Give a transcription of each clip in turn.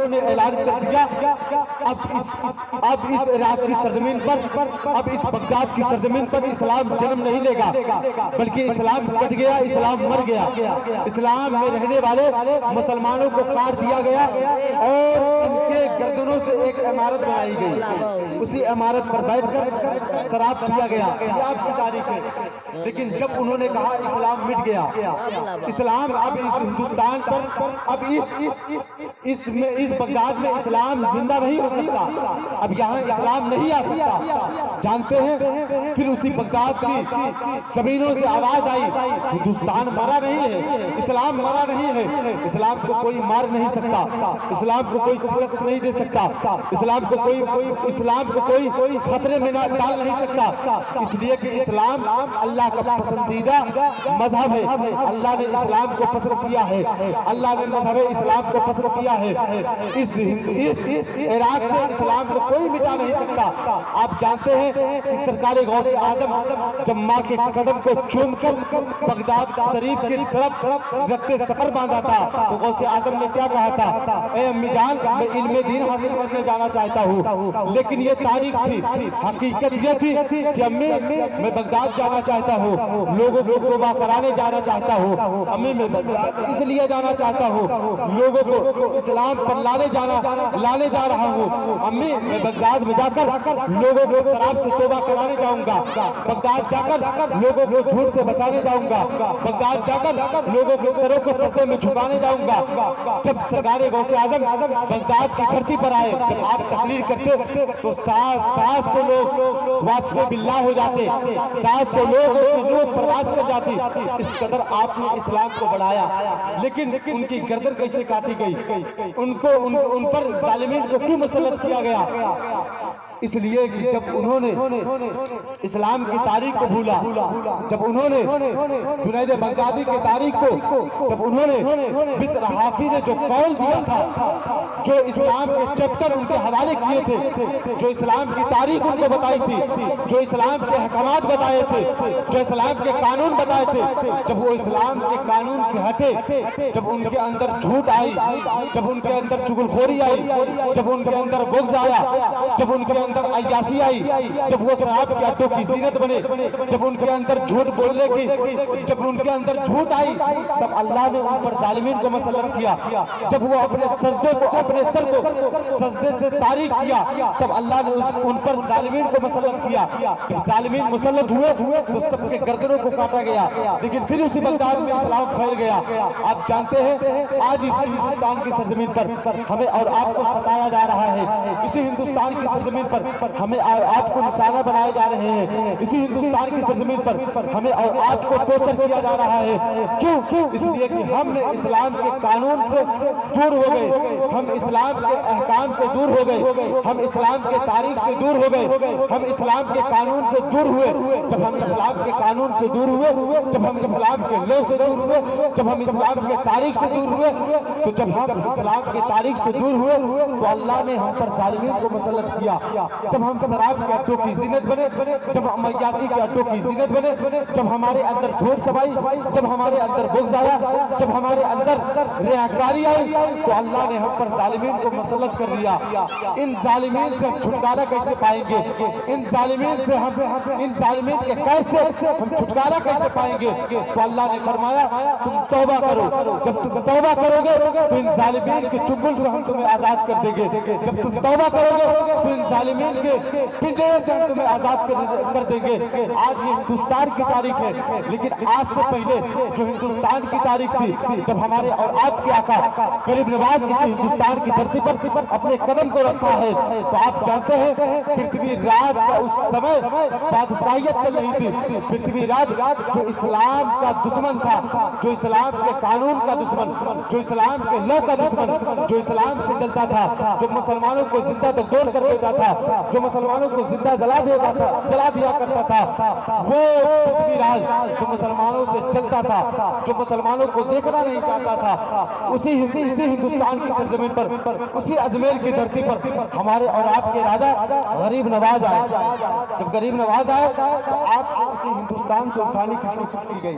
انہوں نے اعلان کر دیا اب اس عراق کی سرزمین پر، اب اس بغداد کی سرزمین پر اسلام جنم نہیں لے گا، بلکہ اسلام کٹ گیا، اسلام مر گیا۔ اسلام میں رہنے والے مسلمانوں کو کاٹ دیا گیا اور ان کے گردنوں سے ایک عمارت بنائی گئی، اسی عمارت پر بیٹھ کر شراب پیا گیا۔ یہ آپ کی تاریخ ہے۔ لیکن جب انہوں نے کہا اسلام مٹ گیا، اسلام اب اس ہندوستان پر، اب اس بغداد میں اسلام زندہ نہیں ہو سکتا، اب یہاں اسلام نہیں آ سکتا، جانتے ہیں؟ پھر اسی بغداد کی زمینوں سے آواز آئی، ہندوستان مرا نہیں ہے، اسلام مرا نہیں ہے، اسلام کو کوئی مار نہیں سکتا، اسلام کو کوئی شکست نہیں دے سکتا، اسلام کو کوئی خطرے میں نہ ڈال نہیں سکتا، اس لیے کہ اسلام اللہ کا پسندیدہ مذہب ہے۔ اللہ نے اسلام کو پسند کیا ہے، اللہ نے مذہب اسلام کو پسند کیا ہے۔ اس عراق سے اسلام کو کوئی مٹا نہیں سکتا۔ آپ جانتے ہیں کہ سرکار غوث اعظم جب ماں کے قدم کو چوم کر بغداد شریف کی طرف رکھتے سفر باندھا تھا تو غوث اعظم نے کیا کہا تھا؟ اے امی جان، میں علم دین حاصل کرنے جانا چاہتا ہوں، لیکن یہ تاریخ تھی، حقیقت یہ تھی کہ امی میں بغداد جانا چاہتا ہوں، لوگوں کو توبہ کرانے جانا چاہتا ہوں، امی میں بغداد اس لیے جانا چاہتا ہوں، لوگوں کو اسلام پر لانے جا رہا ہوں، امی میں بغداد میں جا کر لوگوں کو شراب سے توبہ کرانے جاؤں گا، بغداد جا کر لوگوں کو جھوٹ سے بچانے جاؤں گا، بغداد جا کر لوگوں کے سروں کو سجدے میں جھکانے جاؤں گا۔ جب سرکار غوث اعظم بغداد کی دھرتی پر آئے، جب آپ تقریر کرتے تو 700 لوگ واصف باللہ ہو جاتے، 700 لوگ روح پرواز کر جاتی، اس قدر آپ نے اسلام کو بڑھایا۔ لیکن ان کی گردن کیسے کاٹی گئی؟ ان پر ظالمین کو کیوں مسلط کیا گیا؟ اس لیے کہ جب انہوں نے اسلام کی تاریخ کو بھولا، جب انہوں نے جنید بغدادی کی تاریخ کو، جب انہوں نے بسر حافی نے جو قول دیا تھا، جو اسلام کے چیپٹر ان کے حوالے کیے تھے، جو اسلام کی تاریخ ان کو بتائی تھی، جو اسلام کے حکمات بتائے تھے، جو اسلام کے قانون بتائے تھے، جب وہ اسلام کے قانون سے ہٹے، جب ان کے اندر جھوٹ آئی، جب ان کے اندر چغل خوری آئی، جب ان کے اندر بغض آیا، جب ان کے اندر عیاشی آئی، جب وہ شراب کے اڈوں کی زینت بنے، جب ان کے اندر جھوٹ بولنے کی، جب ان کے اندر جھوٹ آئی، تب اللہ نے ان پر ظالمین کو مسلط کیا۔ جب وہ اپنے سجدے کو، اپنے سر کو سجدے سے تاریک کیا، تب اللہ نے ان پر ظالمین کو مسلط کیا۔ ظالمین مسلط ہوئے تو سب کے گردنوں کو کاٹا گیا، لیکن پھر اسی بغداد میں اسلام پھیل گیا۔ آپ جانتے ہیں آج اس ہندوستان کی سرزمین پر ہمیں اور آپ کو ستایا جا رہا ہے، اسی ہندوستان کی سرزمین پر ہمیں اور آپ کو نشانہ بنائے جا رہے ہیں، اسی ہندوستان کی سرزمین پر ہمیں اور آپ کو ٹورچر کیا جا رہا ہے۔ کیوں؟ اس لیے کہ ہم نے اسلام کے قانون سے دور ہو گئے، ہم اسلام کے احکام سے دور ہو گئے، ہم اسلام کے تاریخ سے دور ہو گئے، ہم اسلام کے قانون سے دور ہوئے۔ جب ہم اسلام کے قانون سے دور ہوئے، جب ہم اسلام کے لو سے دور ہوئے، جب ہم اسلام کے تاریخ سے دور ہوئے، تو جب ہم اسلام کے تاریخ سے دور ہوئے تو اللہ نے ہم پر ظالمین کو مسلط کیا۔ جب ہم شراب کے اڈوں کی زینت بنے، جب ہم عیاشی کے اڈوں کی زینت بنے، جب ہمارے اندر جھوٹ سمائی، جب ہمارے اندر بغض آیا، جب ہمارے اندر ریاکاری آئی، تو اللہ نے ہم پر ظالمین کو مسلط کر دیا۔ ان ظالمین سے ہم چھٹکارا کیسے پائیں گے؟ ان ظالمین کے کیسے ہم چھٹکارا کیسے پائیں گے؟ تو اللہ نے فرمایا تم توبہ کرو، جب تم توبہ کرو گے تو ان ظالمین کے چنگل سے ہم تمہیں آزاد کر دیں گے، جب تم توبہ کرو گے تو ان ظالمین کے پنجرے سے ہم تمہیں آزاد کر دیں گے۔ آج یہ ہندوستان کی تاریخ ہے، لیکن آج سے پہلے جو ہندوستان کی تاریخ تھی، جب ہمارے اور آپ کے آقا غریب نواز اسی ہندوستان کی دھرتی پر اپنے قدم کو رکھا ہے، تو آپ جانتے ہیں پرتھوی راج کا اس سمے بادشاہیت چل رہی تھی۔ پرتھوی راج جو اسلام کا دشمن تھا، جو اسلام کے قانون کا دشمن، جو اسلام کے لا کا دشمن، جو اسلام سے جلتا تھا، جو مسلمانوں کو زندہ تک کر دیتا تھا، جو مسلمانوں کو زندہ جلا دیا کرتا تھا، وہ پرتھوی راج جو مسلمانوں سے چلتا تھا، جو مسلمانوں کو دیکھنا نہیں چاہتا تھا، اسی ہندوستان کی سرزمین پر، اسی اجمیر کی دھرتی پر ہمارے اور آپ کے راجا غریب نواز آئے۔ جب غریب نواز آئے تو آپ کو اسی ہندوستان سے اٹھانے کی کوشش کی گئی،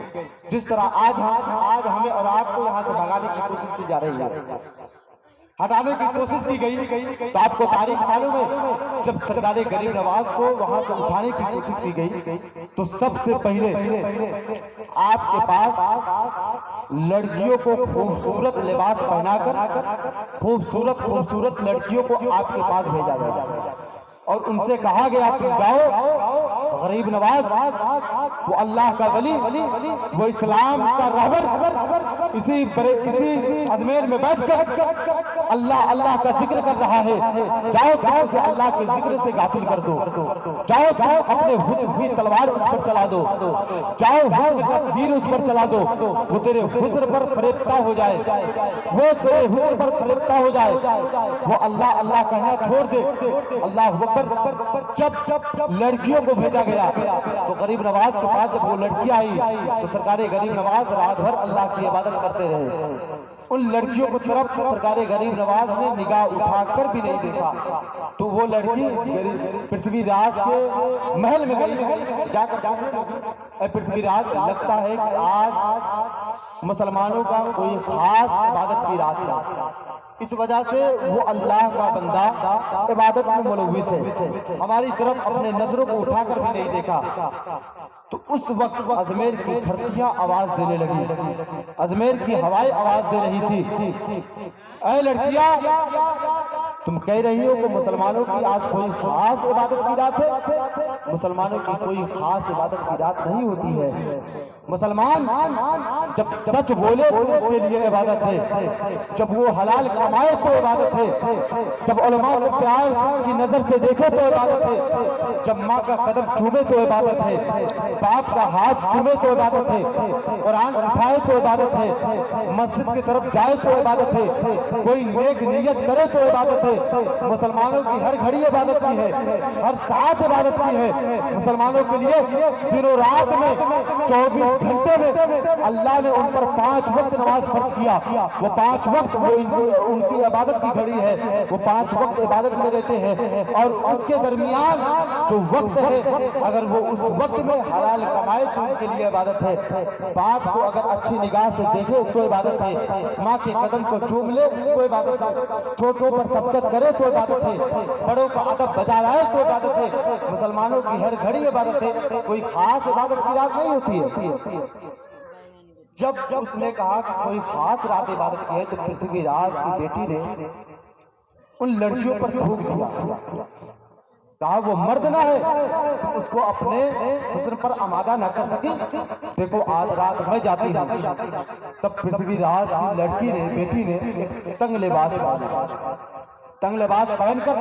جس طرح آج ہمیں اور آپ کو یہاں سے بھگانے کی کوشش کی جا رہی ہے۔ ہٹانے کی کوشش کی گئی تو آپ کو تاریخ معلوم ہے جب سرکار غریب نواز کو وہاں سے اٹھانے کی کوشش کی گئی تو سب سے پہلے آپ کے پاس لڑکیوں کو خوبصورت لباس پہنا کر خوبصورت لڑکیوں کو آپ کے پاس بھیجا گیا اور ان سے کہا گیا کہ جاؤ غریب نواز وہ اللہ کا ولی وہ اسلام کا رہبر اسی اجمیر میں بیٹھ کر اللہ کا ذکر کر رہا ہے، جاؤ تم اسے اللہ کے ذکر سے غافل کر دو، جاؤ اپنے حسن کی تلوار اس پر چلا دو، جاؤ حسن کا تیر اس پر چلا دو، وہ تیرے حسن پر فریفتہ ہو جائے، وہ تیرے حسن پر فریفتہ ہو جائے، وہ اللہ کہنا چھوڑ دے۔ اللہ اکبر۔ جب لڑکیوں کو بھیجا گیا تو غریب نواز کے پاس جب وہ لڑکی آئی تو سرکار غریب نواز رات بھر اللہ کی عبادت کرتے رہے۔ ان لڑکیوں کو طرف سرکار غریب نواز نے نگاہ اٹھا کر بھی نہیں دیکھا تو وہ لڑکی پرتھوی راج کے محل میں گئی، جا کر اے پرتھوی راج، لگتا ہے کہ آج مسلمانوں کا کوئی خاص عبادت کی رات ہے، اس وجہ سے وہ اللہ کا بندہ عبادت میں ملوث ہے، ہماری طرف اپنے نظروں کو اٹھا کر بھی نہیں دیکھا۔ تو اس وقت اجمیر کی دھرتیاں آواز دینے لگی، اجمیر کی ہوائیں آواز دے رہی تھی، اے لڑکیاں تم کہہ رہی ہو کہ مسلمانوں کی آج کوئی خاص عبادت کی رات ہے؟ مسلمانوں کی کوئی خاص عبادت کی رات نہیں ہوتی ہے۔ مسلمان جب سچ بولے تو اس کے لیے عبادت ہے، جب وہ حلال کمائے تو عبادت ہے، جب علماء کو پیار کی نظر سے دیکھے تو عبادت ہے، جب ماں کا قدم چومے تو عبادت ہے، باپ کا ہاتھ چومے تو عبادت ہے، قرآن اٹھائے تو عبادت ہے، مسجد کی طرف جائے تو عبادت ہے، کوئی نیک نیت کرے تو عبادت ہے۔ مسلمانوں کی ہر گھڑی عبادت کی ہے، ہر ساعت عبادت کی ہے۔ مسلمانوں کے لیے دن و رات میں 24 گھنٹے میں اللہ نے ان پر 5 وقت نماز فرض کیا، وہ 5 وقت ان کی عبادت کی گھڑی ہے، وہ 5 وقت عبادت میں رہتے ہیں، اور اس کے درمیان جو وقت ہے اگر وہ اس وقت میں حلال کمائے تو ان کے لیے عبادت ہے، باپ کو اگر اچھی نگاہ سے دیکھے تو عبادت ہے، ماں کے قدم کو چوم لے تو عبادت ہے، چھوٹوں پر سبقت کرے تو عبادت ہے، بڑوں کا ادب بجا لائے تو عبادت ہے۔ مسلمانوں کی ہر گھڑی عبادت ہے، کوئی خاص عبادت کی رات نہیں ہوتی ہے۔ جب اس نے کہا کہ کوئی خاص رات عبادت کی ہے تو پرتھوی راج کی بیٹی نے ان لڑکیوں پر تھوک دیا، کہا وہ مرد نہ ہے اس کو اپنے حسن پر آمادہ نہ کر سکی، دیکھو آج رات میں جاتی ہوں۔ تب پرتھوی راج کی لڑکی نے بیٹی نے ایک تنگ لباس پہن کر